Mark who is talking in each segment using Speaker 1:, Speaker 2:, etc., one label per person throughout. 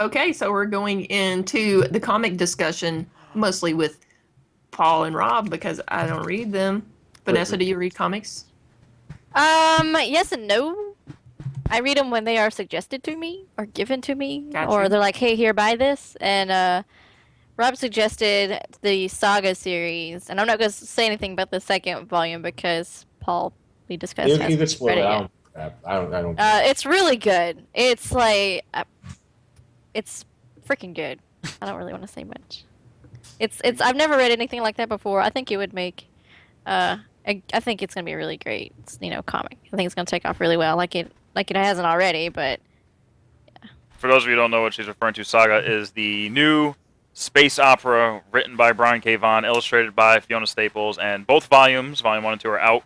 Speaker 1: Okay, so we're going into the comic discussion mostly with Paul and Rob because I don't read them. Vanessa, do you read comics?
Speaker 2: Yes and no. I read them when they are suggested to me or given to me,
Speaker 1: Got
Speaker 2: or
Speaker 1: you.
Speaker 2: they're like, "Hey, here, buy this." And Rob suggested the Saga series, and I'm not going to say anything about the second volume because Paul we discussed
Speaker 3: You
Speaker 2: hasn't
Speaker 3: could
Speaker 2: read
Speaker 3: spoil it.
Speaker 2: it
Speaker 3: I
Speaker 2: yet.
Speaker 3: don't. I don't care.
Speaker 2: It's really good. It's like it's freaking good. I don't really want to say much. It's I've never read anything like that before. I think it would make I think it's gonna be a really great, comic. I think it's gonna take off really well, like it hasn't already, but
Speaker 4: For those of you who don't know what she's referring to, Saga is the new space opera written by Brian K. Vaughan, illustrated by Fiona Staples, and both volumes, volume 1 and 2, are out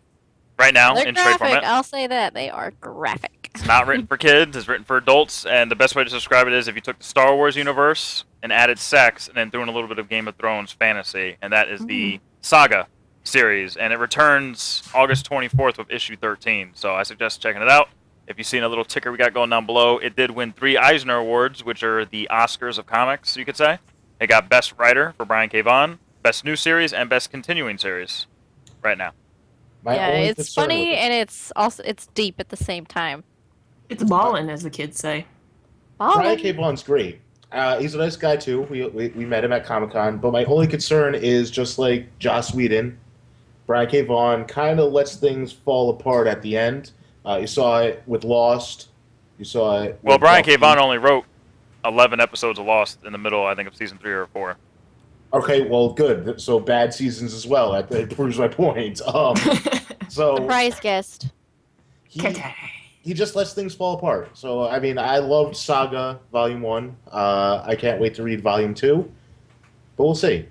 Speaker 4: right now
Speaker 2: they're
Speaker 4: in trade
Speaker 2: graphic.
Speaker 4: format.
Speaker 2: I'll say that they are graphic.
Speaker 4: It's not written for kids, it's written for adults, and the best way to describe it is if you took the Star Wars universe and added sex and then threw in a little bit of Game of Thrones fantasy, and that is the Saga series, and it returns August 24th with issue 13, so I suggest checking it out. If you've seen a little ticker we got going down below, it did win 3 Eisner Awards, which are the Oscars of comics, you could say. It got Best Writer for Brian K. Vaughan, Best New Series, and Best Continuing Series right now.
Speaker 3: My
Speaker 2: Yeah,
Speaker 3: only
Speaker 2: it's
Speaker 3: concern with
Speaker 2: funny
Speaker 3: it.
Speaker 2: and it's deep at the same time.
Speaker 1: It's ballin', as the kids say.
Speaker 3: Brian
Speaker 2: Ballin'.
Speaker 3: K. Vaughan's great. He's a nice guy too. We met him at Comic Con, but my only concern is just like Joss Whedon, Brian K. Vaughan kind of lets things fall apart at the end. You saw it with Lost. You saw it.
Speaker 4: Well,
Speaker 3: With
Speaker 4: Brian K.
Speaker 3: Buffy.
Speaker 4: Vaughan only wrote 11 episodes of Lost in the middle, I think, of season 3 or 4.
Speaker 3: Okay, well, good. So bad seasons as well. That proves my point. So
Speaker 2: Surprise guest.
Speaker 3: he he just lets things fall apart. So I mean, I loved Saga Volume One. I can't wait to read Volume Two, but we'll see.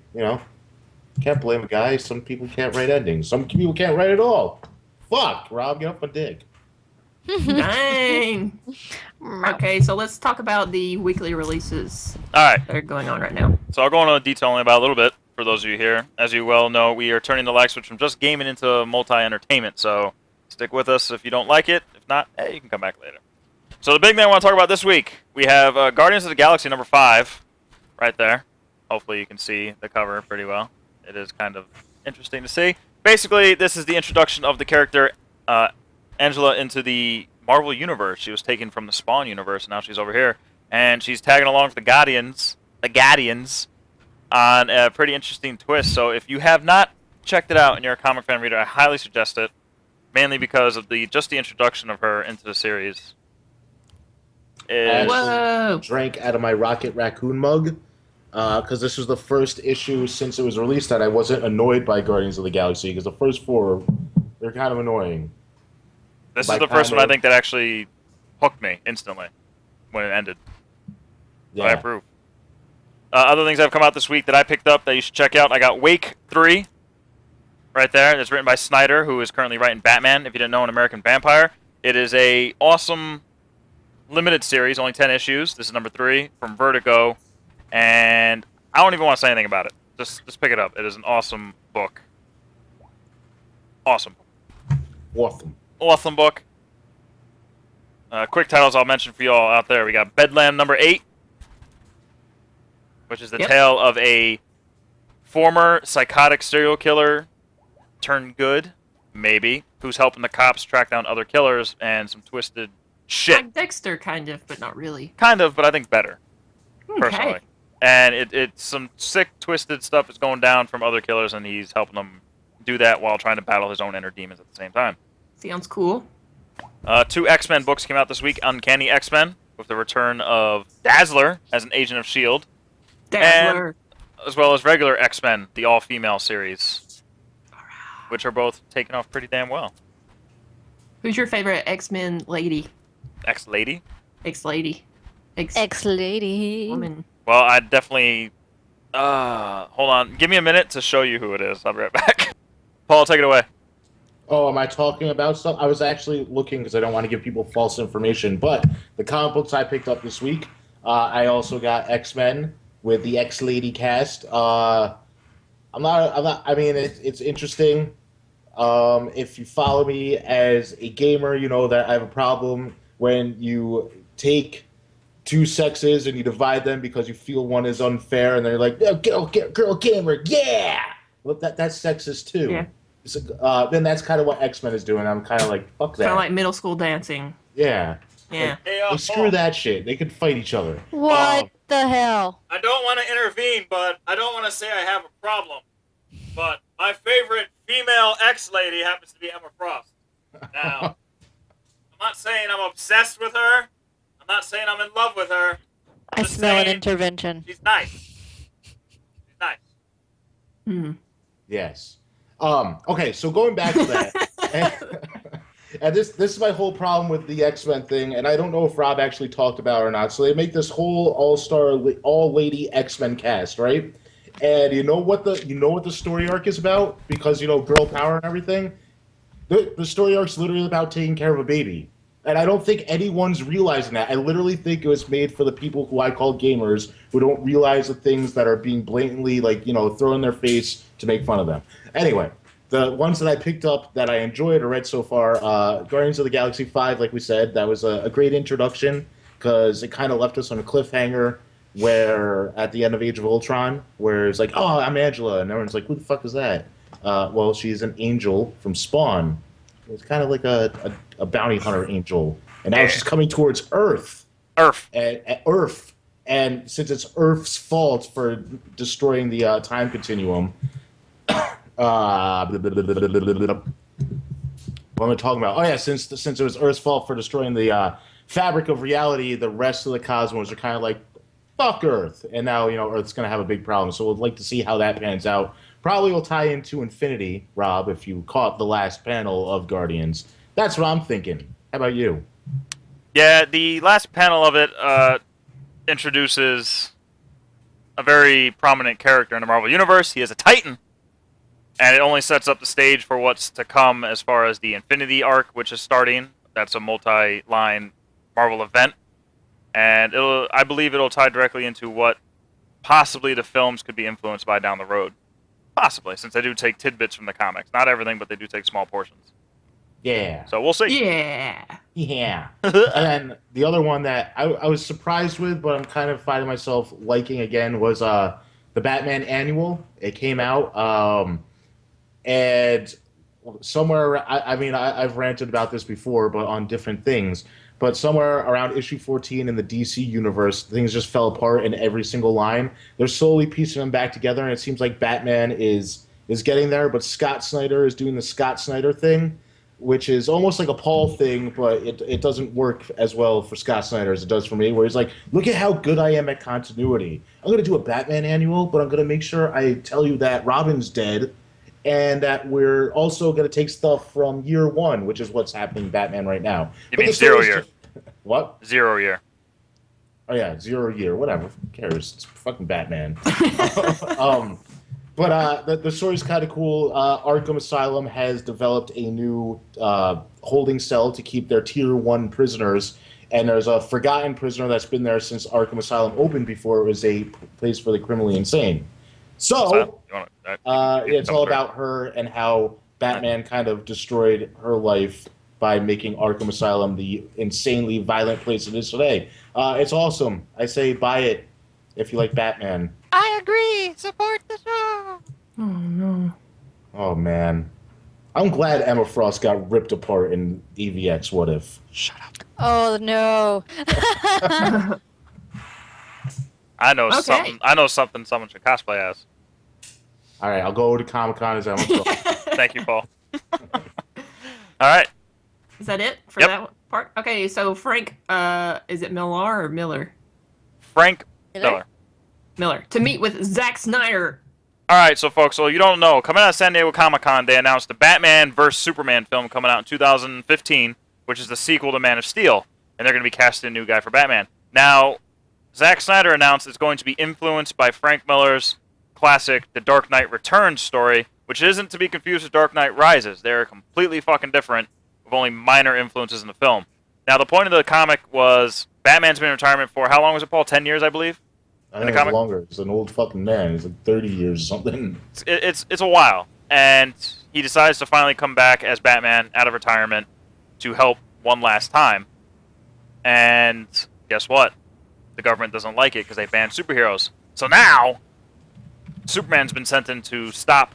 Speaker 3: Can't blame a guy. Some people can't write endings. Some people can't write at all. Fuck, Rob, get off my dick.
Speaker 1: Dang. Okay, so let's talk about the weekly releases
Speaker 4: Alright,
Speaker 1: that are going on right now.
Speaker 4: so I'll go into detail only about a little bit for those of you here. As you well know, we are turning the light switch from just gaming into multi-entertainment, so stick with us if you don't like it. If not, hey, you can come back later. So the big thing I want to talk about this week, we have Guardians of the Galaxy number 5 right there. Hopefully you can see the cover pretty well. It is kind of interesting to see. Basically, this is the introduction of the character Angela into the Marvel Universe. She was taken from the Spawn universe, and now she's over here. And she's tagging along with the Guardians, on a pretty interesting twist. So if you have not checked it out and you're a comic fan reader, I highly suggest it. Mainly because of just the introduction of her into the series.
Speaker 3: I
Speaker 4: Is,
Speaker 1: Whoa.
Speaker 3: drank out of my Rocket Raccoon mug because this was the first issue since it was released that I wasn't annoyed by Guardians of the Galaxy because the first 4 they're kind of annoying.
Speaker 4: this
Speaker 3: by
Speaker 4: is the first
Speaker 3: kind
Speaker 4: one I
Speaker 3: of-
Speaker 4: think that actually hooked me instantly when it ended. So I
Speaker 3: Yeah.
Speaker 4: approve. Other things that have come out this week that I picked up that you should check out. I got Wake 3 right there. It's written by Snyder, who is currently writing Batman, if you didn't know, an American Vampire. It is a awesome limited series, only 10 issues. This is number 3 from Vertigo. And I don't even want to say anything about it. Just pick it up. It is an awesome book. Awesome.
Speaker 3: Awesome.
Speaker 4: Awesome book. Quick titles I'll mention for you all out there. We got Bedlam number 8, which is the tale of a former psychotic serial killer turned good, maybe, who's helping the cops track down other killers and some twisted shit.
Speaker 1: Like Dexter, kind of, but not really.
Speaker 4: Kind of, but I think better,
Speaker 1: Okay.
Speaker 4: personally. And it's some sick, twisted stuff is going down from other killers, and he's helping them do that while trying to battle his own inner demons at the same time.
Speaker 1: Sounds cool.
Speaker 4: 2 X-Men books came out this week. Uncanny X-Men, with the return of Dazzler as an agent of S.H.I.E.L.D.,
Speaker 1: Dazzler.
Speaker 4: as well as regular X-Men, the all-female series, which are both taking off pretty damn well.
Speaker 1: Who's your favorite X-Men lady?
Speaker 4: X-Lady?
Speaker 1: X-lady.
Speaker 2: Ex-lady.
Speaker 1: Woman.
Speaker 4: Well, I definitely... hold on. Give me a minute to show you who it is. I'll be right back. Paul, take it away.
Speaker 3: Oh, am I talking about stuff? I was actually looking because I don't want to give people false information. But the comic books I picked up this week, I also got X-Men with the X-Lady cast. I'm not. I mean, it's interesting. If you follow me as a gamer, you know that I have a problem when you take two sexes and you divide them because you feel one is unfair, and they're like, oh, girl gamer, yeah. Well, that's sexist too.
Speaker 1: Yeah.
Speaker 3: Then that's kind of what X-Men is doing. I'm kind of like, fuck that.
Speaker 1: Kind of like middle school dancing.
Speaker 3: Yeah.
Speaker 1: Yeah.
Speaker 4: Hey,
Speaker 3: Like, screw that shit. They could fight each other.
Speaker 2: What the hell?
Speaker 4: I don't want to intervene, but I don't want to say I have a problem. But my favorite female X-lady happens to be Emma Frost. Now, I'm not saying I'm obsessed with her. I'm not saying I'm in love with her.
Speaker 2: I
Speaker 4: just
Speaker 2: smell an
Speaker 4: saying
Speaker 2: intervention.
Speaker 4: She's nice. She's nice.
Speaker 1: Hmm.
Speaker 3: Yes. Okay, so going back to that, and this is my whole problem with the X-Men thing, and I don't know if Rob actually talked about it or not. So they make this whole all-lady X-Men cast, right? And you know what the story arc is about, because girl power and everything. The story arc's literally about taking care of a baby. And I don't think anyone's realizing that. I literally think it was made for the people who I call gamers, who don't realize the things that are being blatantly, thrown in their face to make fun of them. Anyway, the ones that I picked up that I enjoyed or read so far, Guardians of the Galaxy 5, like we said, that was a great introduction, because it kind of left us on a cliffhanger where, at the end of Age of Ultron, where it's like, oh, I'm Angela, and everyone's like, who the fuck is that? Well, she's an angel from Spawn. It's kind of like a bounty hunter angel, and now she's coming towards Earth. Earth, and since it's Earth's fault for destroying the time continuum, what am I talking about? Oh yeah, since it was Earth's fault for destroying the fabric of reality, the rest of the cosmos are kind of like, fuck Earth, and now Earth's gonna have a big problem. So we'd like to see how that pans out. Probably will tie into Infinity, Rob, if you caught the last panel of Guardians. That's what I'm thinking. How about you?
Speaker 4: Yeah, the last panel of it introduces a very prominent character in the Marvel Universe. He is a Titan. And it only sets up the stage for what's to come as far as the Infinity arc, which is starting. That's a multi-line Marvel event. And I believe it'll tie directly into what possibly the films could be influenced by down the road. Possibly, since they do take tidbits from the comics. Not everything, but they do take small portions.
Speaker 3: Yeah.
Speaker 4: So we'll see.
Speaker 1: Yeah.
Speaker 3: Yeah. And then the other one that I was surprised with, but I'm kind of finding myself liking again, was the Batman Annual. It came out, and somewhere, I've ranted about this before, but on different things. But somewhere around issue 14 in the DC universe, things just fell apart in every single line. They're slowly piecing them back together, and it seems like Batman is getting there, but Scott Snyder is doing the Scott Snyder thing, which is almost like a Paul thing, but it doesn't work as well for Scott Snyder as it does for me, where he's like, look at how good I am at continuity. I'm going to do a Batman Annual, but I'm going to make sure I tell you that Robin's dead, and that we're also going to take stuff from year one, which is what's happening in Batman right now.
Speaker 4: You mean 0 year?
Speaker 3: What?
Speaker 4: 0 year.
Speaker 3: Oh yeah, 0 year, whatever. Who cares? It's fucking Batman. But the story's kind of cool. Arkham Asylum has developed a new holding cell to keep their Tier 1 prisoners, and there's a forgotten prisoner that's been there since Arkham Asylum opened before it was a place for the criminally insane. So, it's all about her and how Batman kind of destroyed her life by making Arkham Asylum the insanely violent place it is today. It's awesome. I say buy it if you like Batman.
Speaker 2: I agree. Support the show.
Speaker 1: Oh no.
Speaker 3: Oh man, I'm glad Emma Frost got ripped apart in EVX. What if?
Speaker 4: Shut up.
Speaker 2: Oh no.
Speaker 4: I know
Speaker 1: Okay.
Speaker 4: something. I know something someone should cosplay as.
Speaker 3: All right, I'll go to Comic-Con as Emma Frost.
Speaker 4: Thank you, Paul. All right.
Speaker 1: Is that it for
Speaker 4: Yep.
Speaker 1: that part? Okay, so Frank, is it Millar or Miller?
Speaker 4: Frank
Speaker 2: Miller?
Speaker 4: Miller.
Speaker 1: Miller. To meet with Zack Snyder.
Speaker 4: All right, so folks, so you don't know, coming out of San Diego Comic-Con, they announced the Batman vs. Superman film coming out in 2015, which is the sequel to Man of Steel, and they're going to be casting a new guy for Batman. Now, Zack Snyder announced it's going to be influenced by Frank Miller's classic The Dark Knight Returns story, which isn't to be confused with Dark Knight Rises. They're completely fucking different, with only minor influences in the film. Now, the point of the comic was Batman's been in retirement for, how long was it, Paul? 10 years, I believe?
Speaker 3: I think it's longer. He's an old fucking man. He's like 30 years or something.
Speaker 4: It's a while, and he decides to finally come back as Batman out of retirement to help one last time. And guess what? the government doesn't like it because they banned superheroes. So now, Superman's been sent in to stop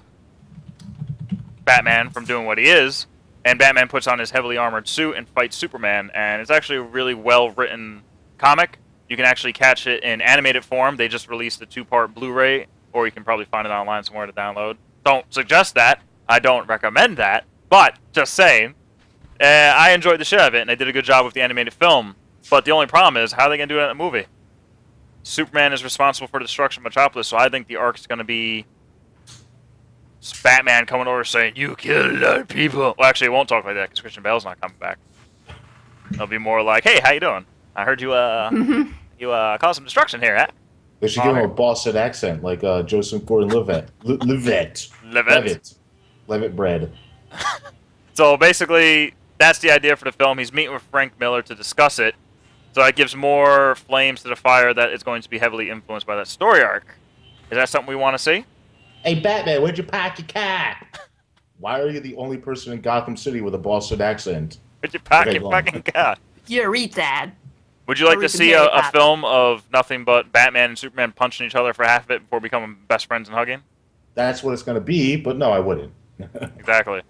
Speaker 4: Batman from doing what he is, and Batman puts on his heavily armored suit and fights Superman, and it's actually a really well-written comic. You can actually catch it in animated form. They just released a 2-part Blu-ray, or you can probably find it online somewhere to download. Don't suggest that. I don't recommend that, but just saying, I enjoyed the shit out of it, and they did a good job with the animated film. But the only problem is, how are they going to do that in a movie? Superman is responsible for the destruction of Metropolis, so I think the arc is going to be Batman coming over saying, "You killed a lot of people." Well, actually, it won't talk like that because Christian Bale's not coming back. It'll be more like, "Hey, how you doing? I heard you caused some destruction here, huh?"
Speaker 3: They should give him a Boston accent, like Joseph Gordon-Levitt. Levitt bread.
Speaker 4: So basically, that's the idea for the film. He's meeting with Frank Miller to discuss it. So it gives more flames to the fire that is going to be heavily influenced by that story arc. Is that something we want to see?
Speaker 3: Hey, Batman, where'd you park your car? Why are you the only person in Gotham City with a Boston accent?
Speaker 4: Where'd you park your fucking car?
Speaker 1: You're a retard.
Speaker 4: Would you like to see a film of nothing but Batman and Superman punching each other for half of it before becoming best friends and hugging?
Speaker 3: That's what it's going to be, but no, I wouldn't.
Speaker 4: Exactly.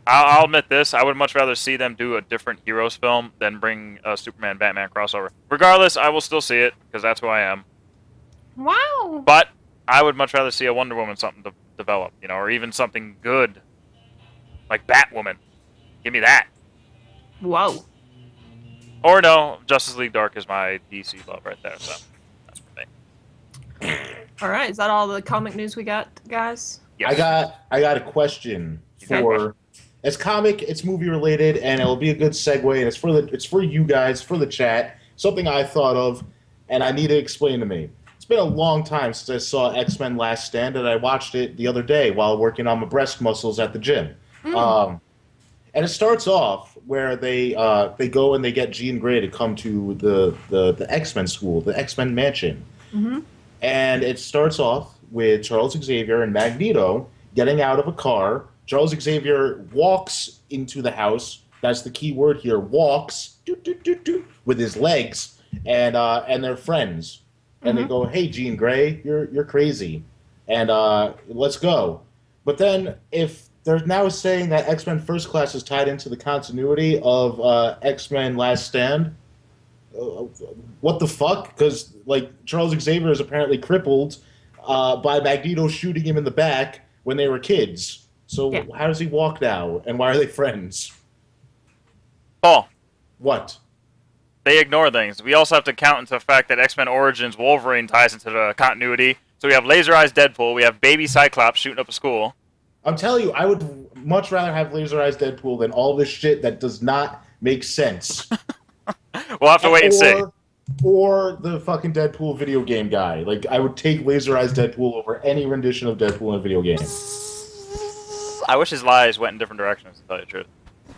Speaker 4: I'll admit this. I would much rather see them do a different Heroes film than bring a Superman-Batman crossover. Regardless, I will still see it, because that's who I am.
Speaker 1: Wow.
Speaker 4: But I would much rather see a Wonder Woman something to develop, you know, or even something good. Like Batwoman. Give me that.
Speaker 1: Whoa.
Speaker 4: Or no, Justice League Dark is my DC love right there, so that's for me.
Speaker 1: All right, is that all the comic news we got, guys?
Speaker 4: Yes.
Speaker 3: I got a question for. It's comic, it's movie related, and it'll be a good segue. And it's for you guys, for the chat. Something I thought of, and I need to explain to me. It's been a long time since I saw X-Men Last Stand, and I watched it the other day while working on my breast muscles at the gym. And it starts off where they go and they get Jean Grey to come to the X-Men school, the X-Men mansion.
Speaker 1: Mm-hmm.
Speaker 3: And it starts off with Charles Xavier and Magneto getting out of a car. Charles Xavier walks into the house. That's the key word here. Walks with his legs, and they're friends. And they go, "Hey, Jean Grey, you're crazy, and let's go." But then if they're now saying that X-Men First Class is tied into the continuity of X-Men Last Stand, what the fuck? Because like Charles Xavier is apparently crippled by Magneto shooting him in the back when they were kids. So how does he walk now? And why are they friends?
Speaker 4: Paul.
Speaker 3: What?
Speaker 4: They ignore things. We also have to count into the fact that X-Men Origins Wolverine ties into the continuity. So we have Laser Eyes Deadpool, we have Baby Cyclops shooting up a school.
Speaker 3: I'm telling you, I would much rather have Laser Eyes Deadpool than all this shit that does not make sense.
Speaker 4: We'll have to wait and see.
Speaker 3: Or the fucking Deadpool video game guy. Like, I would take Laser Eyes Deadpool over any rendition of Deadpool in a video game.
Speaker 4: I wish his lies went in different directions, to tell you the truth.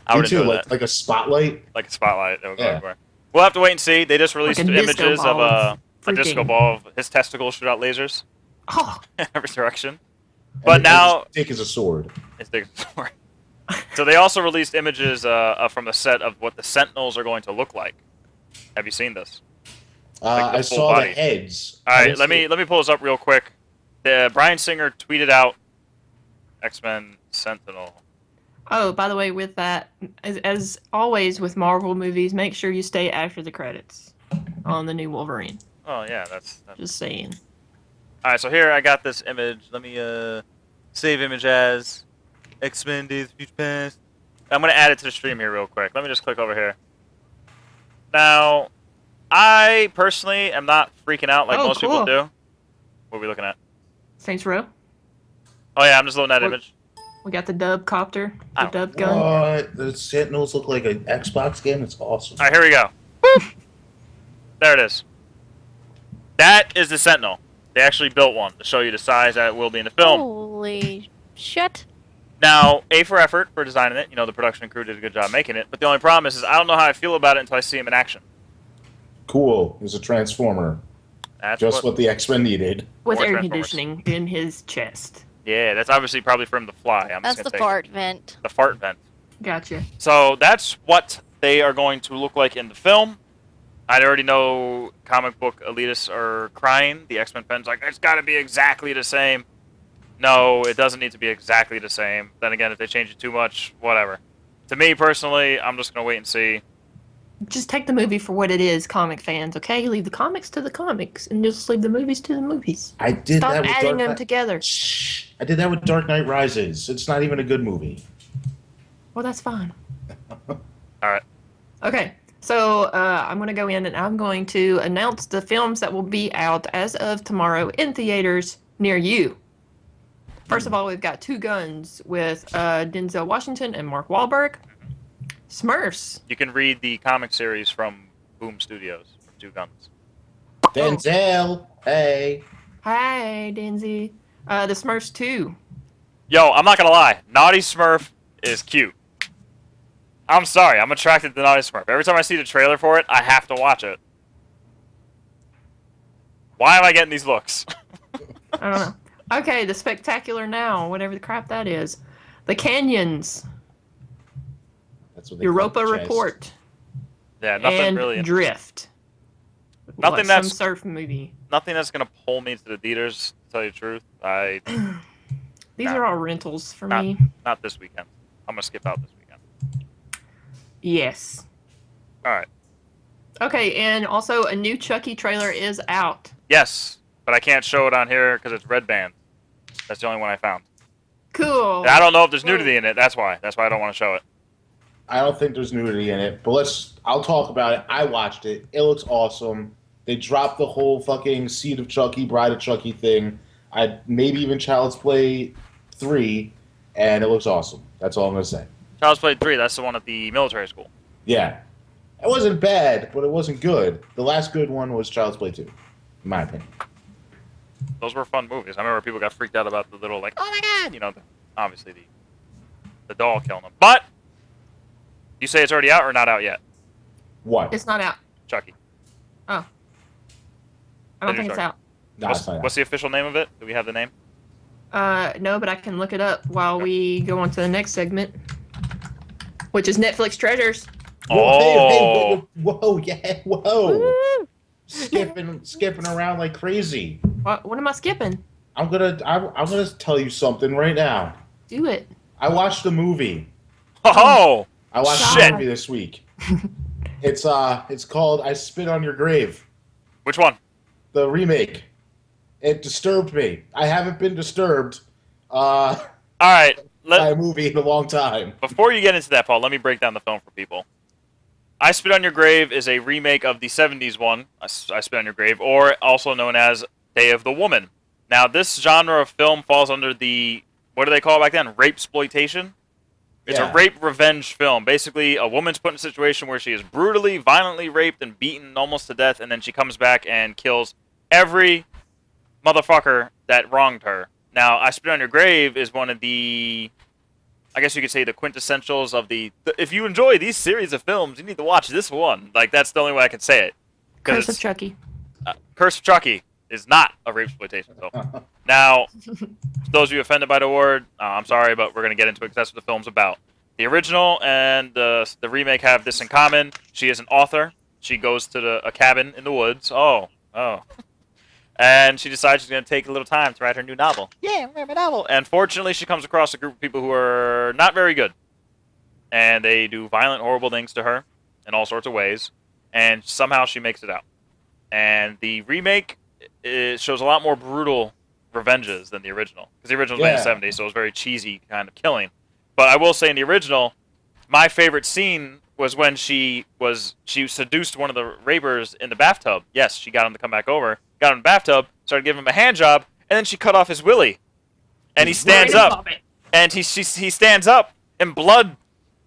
Speaker 4: I would enjoy that.
Speaker 3: Like a spotlight?
Speaker 4: Like a spotlight. That would go everywhere. We'll have to wait and see. They just released images of a disco ball of his testicles shoot out lasers in every direction. But now...
Speaker 3: his dick is a sword.
Speaker 4: His dick is a sword. So they also released images from the set of what the Sentinels are going to look like. Have you seen this?
Speaker 3: I saw the heads.
Speaker 4: All right, let me pull this up real quick. Bryan Singer tweeted out X-Men Sentinel.
Speaker 1: Oh, by the way, with that, as always with Marvel movies, make sure you stay after the credits on the new Wolverine.
Speaker 4: Oh yeah, that's
Speaker 1: just saying.
Speaker 4: All right, so here I got this image. Let me save image as X-Men Days of Future Past. I'm gonna add it to the stream here real quick. Let me just click over here. Now, I personally am not freaking out like most people do. What are we looking at?
Speaker 1: Saints Row.
Speaker 4: Oh yeah, I'm just loading that image.
Speaker 1: We got the dub copter, the dub gun.
Speaker 3: What? The Sentinels look like an Xbox game? It's awesome.
Speaker 4: All right, here we go. Boop. There it is. That is the Sentinel. They actually built one to show you the size that it will be in the film.
Speaker 2: Holy shit.
Speaker 4: Now, A for effort for designing it. You know, the production crew did a good job making it. But the only problem is I don't know how I feel about it until I see him in action.
Speaker 3: Cool. He's a Transformer.
Speaker 4: That's
Speaker 3: just what the X-Men needed.
Speaker 1: With air conditioning in his chest.
Speaker 4: Yeah, that's obviously probably for him to fly.
Speaker 2: That's the fart vent.
Speaker 4: The fart vent.
Speaker 1: Gotcha.
Speaker 4: So that's what they are going to look like in the film. I already know comic book elitists are crying. The X-Men fans like, it's got to be exactly the same. No, it doesn't need to be exactly the same. Then again, if they change it too much, whatever. To me personally, I'm just gonna wait and see.
Speaker 1: Just take the movie for what it is, comic fans. Okay, leave the comics to the comics, and just leave the movies to the movies.
Speaker 3: I did
Speaker 1: Stop
Speaker 3: that with
Speaker 1: adding
Speaker 3: Dark
Speaker 1: them
Speaker 3: Knight.
Speaker 1: together.
Speaker 3: Shh. I did that with Dark Knight Rises. It's not even a good movie.
Speaker 1: Well, that's fine.
Speaker 4: All right.
Speaker 1: Okay, so I'm going to go in and I'm going to announce the films that will be out as of tomorrow in theaters near you. First of all, we've got Two Guns with Denzel Washington and Mark Wahlberg. Smurfs.
Speaker 4: You can read the comic series from Boom Studios, from Two Guns.
Speaker 3: Denzel, hey.
Speaker 1: Hi, Denzi. The Smurfs 2.
Speaker 4: Yo, I'm not gonna lie. Naughty Smurf is cute. I'm sorry, I'm attracted to Naughty Smurf. Every time I see the trailer for it, I have to watch it. Why am I getting these looks?
Speaker 1: I don't know. Okay, The Spectacular Now, whatever the crap that is. The Canyons.
Speaker 3: That's what they
Speaker 1: Europa
Speaker 3: call the chest.
Speaker 1: Report.
Speaker 4: Yeah, nothing
Speaker 1: and
Speaker 4: really.
Speaker 1: Drift.
Speaker 4: Nothing
Speaker 1: Like
Speaker 4: that's-
Speaker 1: some surf movie.
Speaker 4: Nothing that's gonna pull me to the theaters. To tell you the truth,
Speaker 1: These
Speaker 4: Nah.
Speaker 1: are all rentals for
Speaker 4: Nah.
Speaker 1: me.
Speaker 4: not this weekend. I'm gonna skip out this weekend.
Speaker 1: Yes.
Speaker 4: All right.
Speaker 1: Okay, and also a new Chucky trailer is out.
Speaker 4: Yes, but I can't show it on here because it's red band. That's the only one I found.
Speaker 1: Cool.
Speaker 4: And I don't know if there's nudity in it. That's why. That's why I don't want to show it.
Speaker 3: I don't think there's nudity in it, but I'll talk about it. I watched it. It looks awesome. They dropped the whole fucking Seed of Chucky, Bride of Chucky thing. Maybe even Child's Play 3, and it looks awesome. That's all I'm going to say.
Speaker 4: Child's Play 3. That's the one at the military school.
Speaker 3: Yeah. It wasn't bad, but it wasn't good. The last good one was Child's Play 2, in my opinion.
Speaker 4: Those were fun movies. I remember people got freaked out about the little like, oh my god, obviously the doll killing them. But you say it's already out or not out yet?
Speaker 3: What?
Speaker 1: It's not out.
Speaker 4: Chucky.
Speaker 1: Oh. I don't think it's out.
Speaker 3: No, it's not
Speaker 4: What's the official name of it? Do we have the name?
Speaker 1: No, but I can look it up while we go on to the next segment, which is Netflix Treasures.
Speaker 3: Whoa,
Speaker 4: Oh.
Speaker 3: hey, whoa, yeah, whoa.
Speaker 1: Woo!
Speaker 3: Skipping around like crazy.
Speaker 1: What am I skipping?
Speaker 3: I'm gonna tell you something right now.
Speaker 1: Do it.
Speaker 3: I watched the movie.
Speaker 4: Oh,
Speaker 3: I watched
Speaker 1: Shit.
Speaker 3: the movie this week. It's called I Spit on Your Grave,
Speaker 4: which one?
Speaker 3: the remake. It disturbed me. I haven't been disturbed
Speaker 4: All right.
Speaker 3: by a movie in a long time.
Speaker 4: Before you get into that, Paul, let me break down the film for people. I Spit on Your Grave is a remake of the 70s one, I Spit on Your Grave, or also known as Day of the Woman. Now, this genre of film falls under the, what do they call it back then? Rape-sploitation? It's
Speaker 3: Yeah.
Speaker 4: a rape revenge film. Basically, a woman's put in a situation where she is brutally, violently raped and beaten almost to death, and then she comes back and kills every motherfucker that wronged her. Now, I Spit on Your Grave is one of the, I guess you could say, the quintessentials of the if you enjoy these series of films, you need to watch this one. Like, that's the only way I can say it. 'Cause
Speaker 1: Curse of
Speaker 4: it's-
Speaker 1: Chucky.
Speaker 4: Curse of Chucky is not a rape exploitation film. Now, those of you offended by the word, I'm sorry, but we're going to get into it because that's what the film's about. The original and the remake have this in common. She is an author. She goes to a cabin in the woods. Oh. And she decides she's going to take a little time to write her new novel. Yeah, I'm writing my novel. And fortunately, she comes across a group of people who are not very good. And they do violent, horrible things to her in all sorts of ways. And somehow she makes it out. And the remake shows a lot more brutal revenges than the original. Because the original was made in the 70s, so it was very cheesy kind of killing. But I will say in the original, my favorite scene was when she seduced one of the rapers in the bathtub. Yes, she got him to come back over. Got him in the bathtub, started giving him a hand job, and then she cut off his willy. And he stands up. And he stands up, and blood,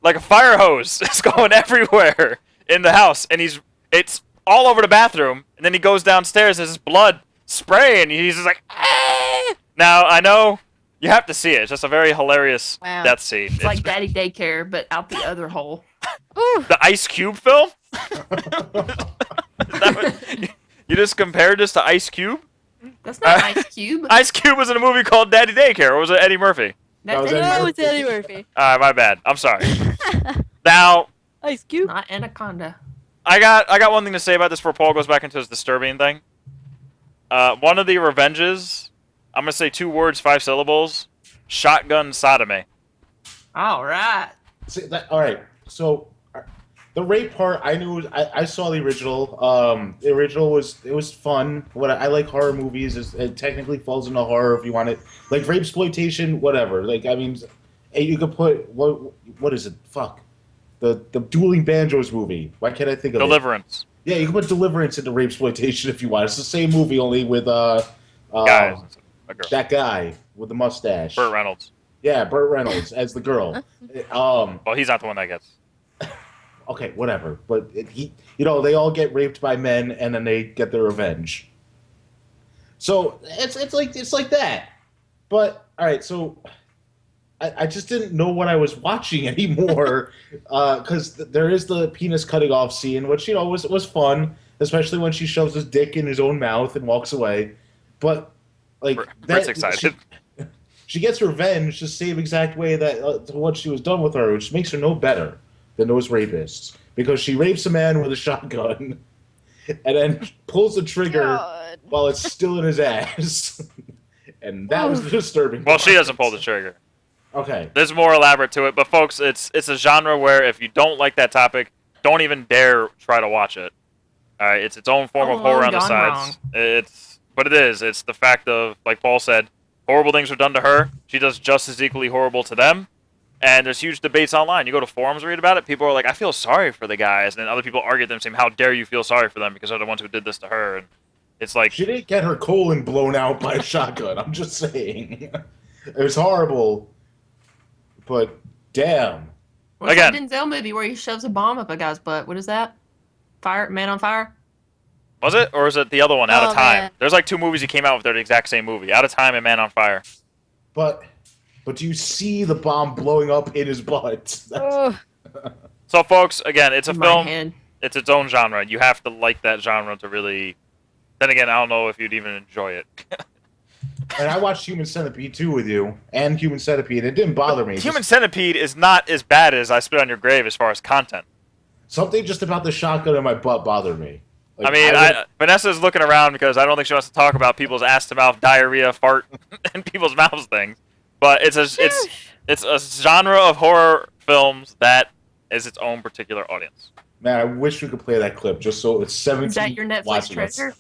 Speaker 4: like a fire hose, is going everywhere in the house. And it's all over the bathroom. And then he goes downstairs, there's this blood spray, and he's just like, ah! Now, I know you have to see it. It's just a very hilarious
Speaker 2: Wow.
Speaker 4: death scene.
Speaker 1: It's like Daddy Daycare, but out the other hole.
Speaker 2: Ooh.
Speaker 4: The Ice Cube film? Is that what, you just compared this to Ice Cube?
Speaker 1: That's not Ice Cube.
Speaker 4: Ice Cube was in a movie called Daddy Daycare, or was it Eddie Murphy?
Speaker 1: That's
Speaker 3: was
Speaker 1: Eddie
Speaker 3: Eddie
Speaker 2: Oh,
Speaker 1: Murphy.
Speaker 2: it's Eddie Murphy.
Speaker 4: My bad. I'm sorry. Now,
Speaker 2: Ice Cube.
Speaker 1: Not Anaconda.
Speaker 4: I got one thing to say about this before Paul goes back into his disturbing thing. One of the revenges, I'm gonna say 2 words, 5 syllables. Shotgun sodomy.
Speaker 1: All right.
Speaker 3: All right. So the rape part, I knew. I saw the original. The original was fun. What I like horror movies is it technically falls into horror if you want it. Like rape exploitation, whatever. Like I mean, you could put what is it? Fuck. The Dueling Banjos movie. Why can't I think of
Speaker 4: Deliverance.
Speaker 3: it? Yeah, you can put Deliverance into rape exploitation if you want. It's the same movie, only with
Speaker 4: Guys, a girl.
Speaker 3: that guy with the mustache.
Speaker 4: Burt Reynolds.
Speaker 3: Yeah, Burt Reynolds as the girl.
Speaker 4: Well, he's not the one that gets.
Speaker 3: Okay, whatever. But they all get raped by men, and then they get their revenge. So it's like that. But all right, so I just didn't know what I was watching anymore, because there is the penis cutting off scene, which was fun, especially when she shoves his dick in his own mouth and walks away. But like
Speaker 4: Bert's excited.
Speaker 3: She gets revenge the same exact way that to what she was done with her, which makes her no better than those rapists, because she rapes a man with a shotgun and then pulls the trigger while it's still in his ass. And that was the disturbing part.
Speaker 4: Well, she doesn't pull the trigger.
Speaker 3: Okay.
Speaker 4: There's more elaborate to it, but folks, it's a genre where if you don't like that topic, don't even dare try to watch it. All right, it's its own form of horror on the sides. But it is. It's the fact of, like Paul said, horrible things are done to her. She does just as equally horrible to them. And there's huge debates online. You go to forums, read about it. People are like, I feel sorry for the guys. And then other people argue with them saying, how dare you feel sorry for them because they're the ones who did this to her. And it's like...
Speaker 3: She didn't get her colon blown out by a shotgun. I'm just saying. It was horrible. But damn.
Speaker 1: What's that Denzel movie where he shoves a bomb up a guy's butt? What is that? Man on Fire?
Speaker 4: Was it? Or is it the other one, Out of Time?
Speaker 2: Man.
Speaker 4: There's like 2 movies he came out with. They're the exact same movie. Out of Time and Man on Fire.
Speaker 3: But do you see the bomb blowing up in his butt?
Speaker 4: So, folks, again, it's a film.
Speaker 1: Head.
Speaker 4: It's its own genre. You have to like that genre to really... Then again, I don't know if you'd even enjoy it.
Speaker 3: And I watched Human Centipede 2 with you, and Human Centipede. It didn't bother me.
Speaker 4: Human Centipede is not as bad as I Spit on Your Grave as far as content.
Speaker 3: Something just about the shotgun in my butt bothered me. Like,
Speaker 4: I mean, Vanessa's looking around because I don't think she wants to talk about people's ass-to-mouth diarrhea, fart, and people's mouths things. But it's a genre of horror films that is its own particular audience.
Speaker 3: Man, I wish we could play that clip just so it's 17.
Speaker 1: Is that your Netflix treasure?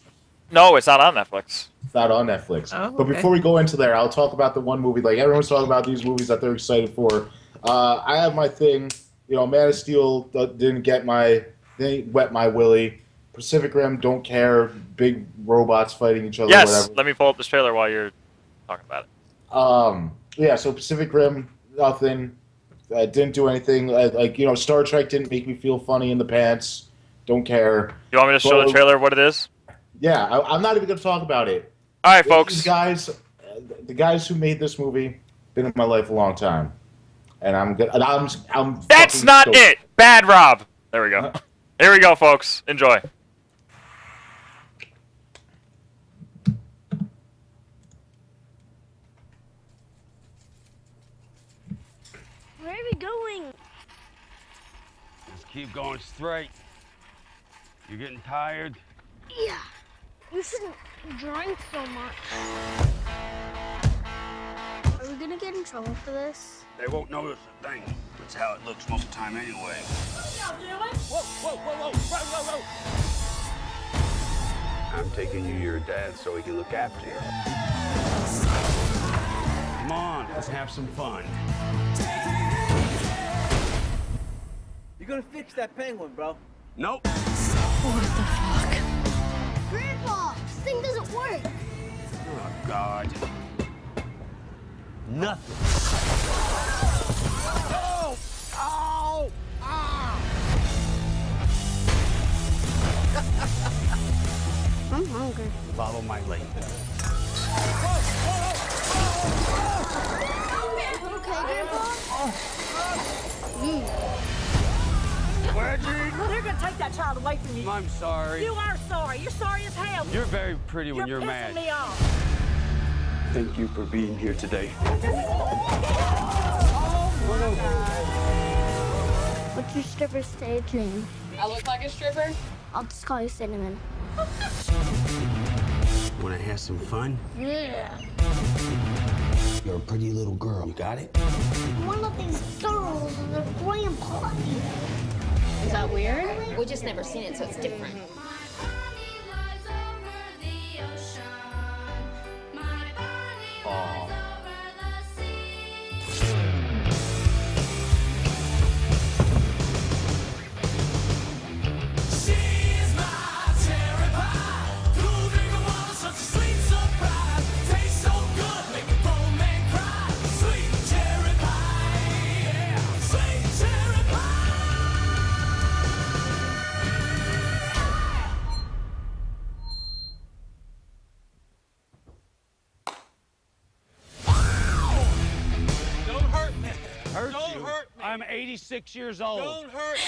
Speaker 4: No, it's not on Netflix.
Speaker 3: It's not on Netflix.
Speaker 1: Oh,
Speaker 3: But
Speaker 1: okay.
Speaker 3: before we go into there, I'll talk about the one movie. Like, everyone's talking about these movies that they're excited for. I have my thing. Man of Steel didn't wet my willy. Pacific Rim, don't care. Big robots fighting each other.
Speaker 4: Yes,
Speaker 3: Whatever.
Speaker 4: let me pull up this trailer while you're talking about it.
Speaker 3: Yeah, so Pacific Rim, nothing. Didn't do anything. Star Trek didn't make me feel funny in the pants. Don't care.
Speaker 4: You want me to show the trailer what it is?
Speaker 3: Yeah, I'm not even going to talk about it.
Speaker 4: All right, folks.
Speaker 3: These guys, the guys who made this movie, been in my life a long time, and I'm good. I'm.
Speaker 4: That's not it. Bad Rob. There we go. Here we go, folks. Enjoy.
Speaker 5: Where are we going?
Speaker 6: Just keep going straight. You're getting tired?
Speaker 5: Yeah. You shouldn't drink so much. Are we gonna get in trouble for this?
Speaker 6: They won't notice a thing. That's how it looks most of the time anyway.
Speaker 7: What y'all doing? Whoa, whoa, whoa, whoa, whoa, whoa.
Speaker 6: I'm taking you to your dad so he can look after you. Come on, let's have some fun.
Speaker 7: You're gonna fix that penguin, bro.
Speaker 6: Nope.
Speaker 2: What the fuck?
Speaker 5: Grandpa, this thing doesn't work.
Speaker 6: Oh, God.
Speaker 7: Nothing. Oh! Ow! Ah!
Speaker 5: I'm hungry.
Speaker 6: Follow my lead.
Speaker 5: Okay, Grandpa?
Speaker 7: Well, they're gonna take that child away from you.
Speaker 6: I'm sorry.
Speaker 7: You are sorry. You're sorry as hell.
Speaker 6: You're very pretty when you're
Speaker 7: pissing
Speaker 6: mad.
Speaker 7: me off.
Speaker 6: Thank you for being here today.
Speaker 5: What's your stripper stage name?
Speaker 8: I look like a stripper?
Speaker 5: I'll just call you Cinnamon.
Speaker 6: Wanna have some fun?
Speaker 5: Yeah.
Speaker 6: You're a pretty little girl. You got it?
Speaker 5: One of these girls is a grandpa.
Speaker 8: Is that weird? We just never seen it, so it's different.
Speaker 4: Aw.
Speaker 9: I'm 86 years old. Don't hurt.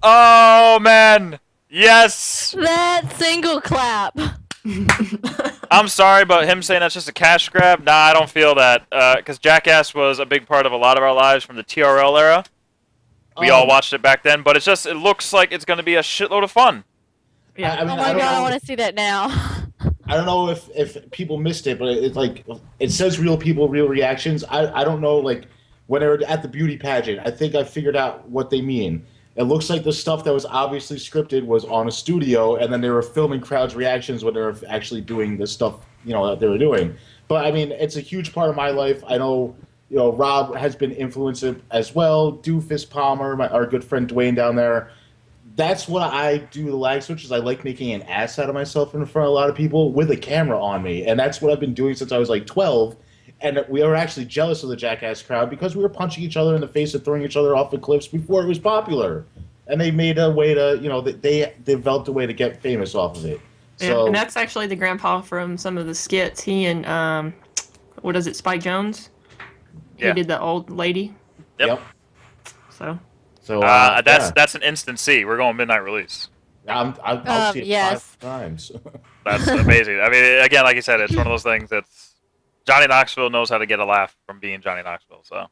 Speaker 4: Oh man, yes.
Speaker 2: That single clap.
Speaker 4: I'm sorry, but him saying that's just a cash grab, nah, I don't feel that. Because Jackass was a big part of a lot of our lives from the TRL era. We all watched it back then, but it's just, it looks like it's going to be a shitload of fun.
Speaker 1: Yeah.
Speaker 3: I mean,
Speaker 2: Oh my god, I want to see that now.
Speaker 3: I don't know if people missed it, but it's like it says real people, real reactions. I don't know, like when they were at the beauty pageant, I think I figured out what they mean. It looks like the stuff that was obviously scripted was on a studio, and then they were filming crowds' reactions when they were actually doing the stuff, you know, that they were doing. But I mean, it's a huge part of my life. I know, you know, Rob has been influenced as well. Doofus Palmer, our good friend Dwayne down there. That's what I do the lag switch, is I like making an ass out of myself in front of a lot of people with a camera on me. And that's what I've been doing since I was like 12. And we were actually jealous of the Jackass crowd because we were punching each other in the face and throwing each other off the cliffs before it was popular. And they made a way to, you know, they developed a way to get famous off of it.
Speaker 1: Yeah,
Speaker 3: So,
Speaker 1: and that's actually the grandpa from some of the skits. He and, what is it, Spike Jones? He
Speaker 4: Yeah.
Speaker 1: did the old lady.
Speaker 3: yep.
Speaker 1: So,
Speaker 3: So
Speaker 4: That's an instant C. We're going midnight release.
Speaker 3: I'll see it
Speaker 2: yes.
Speaker 3: 5 times.
Speaker 4: That's amazing. I mean, again, like you said, it's one of those things that's Johnny Knoxville knows how to get a laugh from being Johnny Knoxville. So